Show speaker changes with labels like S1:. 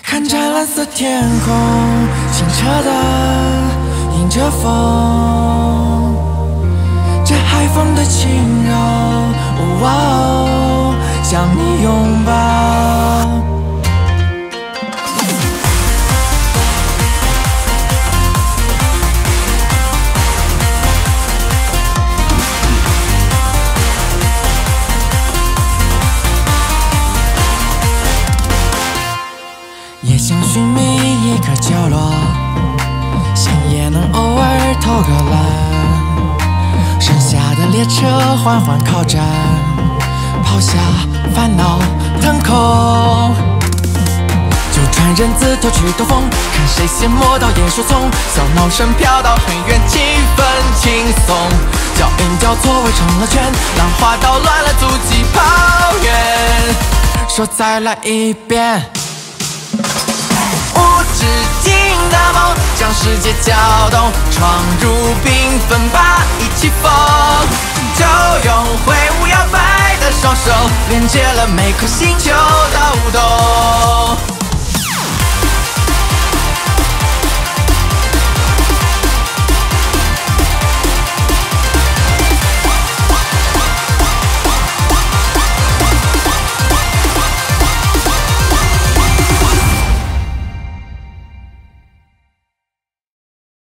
S1: 看着蓝色天空，清澈的迎着风，这海风的轻柔，哦，向你拥抱。也想寻觅一个角落，想也能偶尔偷个懒。剩下的列车缓缓靠站，抛下烦恼腾空。就穿人字拖去兜风，看谁先摸到野树丛。小鸟声飘到很远，气氛轻松。脚印交错围成了圈，浪花捣乱了足迹，跑远。说再来一遍。无止境的梦，将世界搅动，闯入缤纷吧，一起疯！就用挥舞摇摆的双手，连接了每颗星球的舞动。